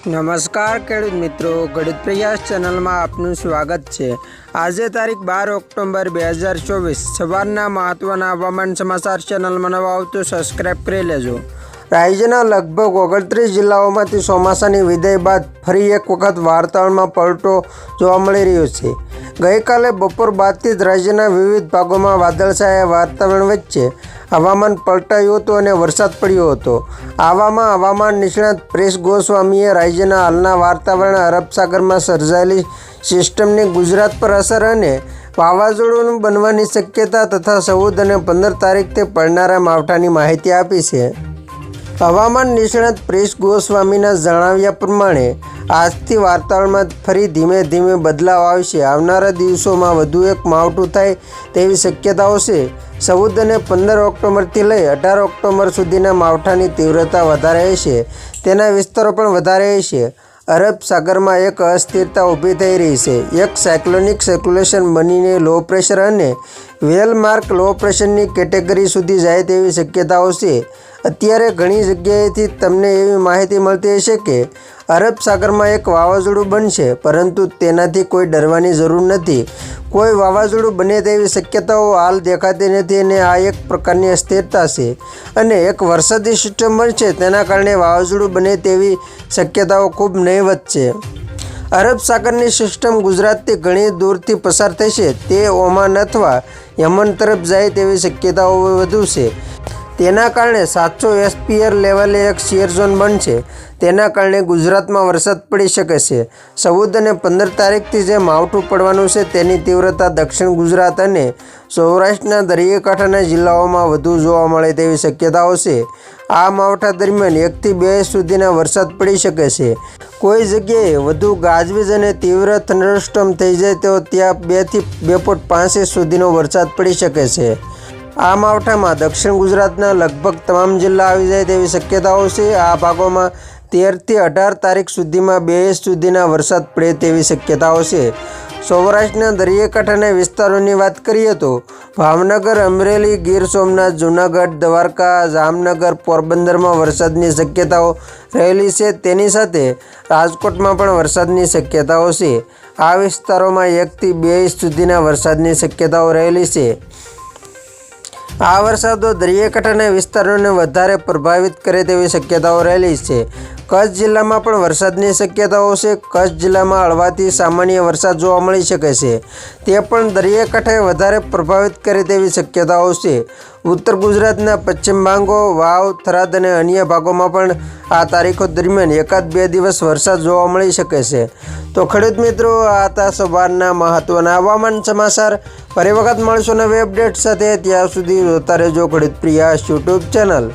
નમસ્કાર ખેડૂત મિત્રો, ખેડૂત પ્રયાસ ચેનલમાં આપનું સ્વાગત છે। આજે તારીખ 12 ઓક્ટોબર 2024 સવારના મહત્વના હવામાન સમાચાર ચેનલમાં નવા આવો તો સબસ્ક્રાઈબ કરી લેજો। રાજ્યના લગભગ 29 જિલ્લાઓમાંથી ચોમાસાની વિદાય બાદ ફરી એક વખત વાતાવરણમાં પલટો જોવા મળી રહ્યો છે। ગઈકાલે બપોર બાદથી જ રાજ્યના વિવિધ ભાગોમાં વાદળછાયા વાતાવરણ વચ્ચે હવામાન પલટાયું હતું અને વરસાદ પડ્યો હતો। આવામાં હવામાન નિષ્ણાત પ્રેસ ગોસ્વામીએ રાજ્યના હાલના વાતાવરણ અરબ સાગરમાં સર્જાયેલી સિસ્ટમની ગુજરાત પર અસર અને વાવાઝોડું બનવાની શક્યતા તથા 14 અને 15 તારીખથી પડનારા માવઠાની માહિતી આપી છે। હવામાન નિષ્ણાત પ્રેસ ગોસ્વામીના જણાવ્યા પ્રમાણે આજથી વાતાવરણમાં ફરી ધીમે ધીમે બદલાવ આવશે। આવનારા દિવસોમાં વધુ એક માવઠું થાય તેવી શક્યતાઓ છે। 14 અને 15 ઓક્ટોબરથી લઈ 18 ઓક્ટોબર સુધીના માવઠાની તીવ્રતા વધારે હશે, તેના વિસ્તારો પણ વધારે હશે। અરબ સાગરમાં એક અસ્થિરતા ઊભી થઈ રહી છે। એક સાયક્લોનિક સર્ક્યુલેશન બનીને લો પ્રેશર અને વેલ માર્ક લો પ્રેશરની કેટેગરી સુધી જાય તેવી શક્યતાઓ છે। અત્યારે ઘણી જગ્યાએથી તમને એવી માહિતી મળતી હશે કે અરબ સાગરમાં એક વાવાઝોડું બનશે, પરંતુ તેનાથી કોઈ ડરવાની જરૂર નથી। કોઈ વાવાઝોડું બને તેવી શક્યતાઓ હાલ દેખાતી નથી અને આ એક પ્રકારની અસ્થિરતા છે અને એક વરસાદી સિસ્ટમ બનશે, તેના કારણે વાવાઝોડું બને તેવી શક્યતાઓ ખૂબ નહીવત છે। અરબ સાગરની સિસ્ટમ ગુજરાતથી ઘણી દૂરથી પસાર થશે, તે ઓમાન અથવા યમન તરફ જાય તેવી શક્યતાઓ વધુ છે। તેના કારણે 700 એસપીઆર લેવલે એક શિયર ઝોન બનશે, તેના કારણે ગુજરાતમાં વરસાદ પડી શકે છે। 14 અને 15 તારીખથી જે માવઠું પડવાનું છે તેની તીવ્રતા દક્ષિણ ગુજરાત અને સૌરાષ્ટ્રના દરિયાકાંઠાના જિલ્લાઓમાં વધુ જોવા મળે તેવી શક્યતાઓ છે। આ માવઠા દરમિયાન 1 થી 2 ઇંચ સુધીના વરસાદ પડી શકે છે। કોઈ જગ્યાએ વધુ ગાજવીજ અને તીવ્ર થંડરસ્ટોર્મ થઈ જાય તો ત્યાં 2 થી 2.5 ઇંચ સુધીનો વરસાદ પડી શકે છે। આ માવઠામાં દક્ષિણ ગુજરાતના લગભગ તમામ જિલ્લા આવી જાય તેવી શક્યતાઓ છે। આ ભાગોમાં 13 થી 18 તારીખ સુધીમાં 2 ઇંચ સુધીના વરસાદ પડે તેવી શક્યતાઓ છે। સૌરાષ્ટ્રના દરિયાકાંઠાના વિસ્તારોની વાત કરીએ તો ભાવનગર, અમરેલી, ગીર સોમનાથ, જૂનાગઢ, દ્વારકા, જામનગર, પોરબંદરમાં વરસાદની શક્યતાઓ રહેલી છે। તેની સાથે રાજકોટમાં પણ વરસાદની શક્યતાઓ છે। આ વિસ્તારોમાં 1 થી 2 ઇંચ સુધીના વરસાદની શક્યતાઓ રહેલી છે। આ વરસાદો દરિયાકાંઠાના વિસ્તારોને વધારે પ્રભાવિત કરે તેવી શક્યતાઓ રહેલી છે। કચ્છ જિલ્લામાં પણ વરસાદની શક્યતાઓ છે। કચ્છ જિલ્લામાં હળવાથી સામાન્ય વરસાદ જોવા મળી શકે છે, તે પણ દરિયાકાંઠે વધારે પ્રભાવિત કરે તેવી શક્યતાઓ છે। ઉત્તર ગુજરાતના પશ્ચિમ ભાગો, વાવ, થરાદ અને અન્ય ભાગોમાં પણ આ તારીખો દરમિયાન 1-2 દિવસ વરસાદ જોવા મળી શકે છે। તો ખેડૂત મિત્રો, આ હતા સવારના મહત્વના હવામાન સમાચાર। ફરી વખત મળીશું નવી અપડેટ સાથે, ત્યાં સુધી જોતા રહેજો ખેડૂત પ્રયાસ યુટ્યુબ ચેનલ।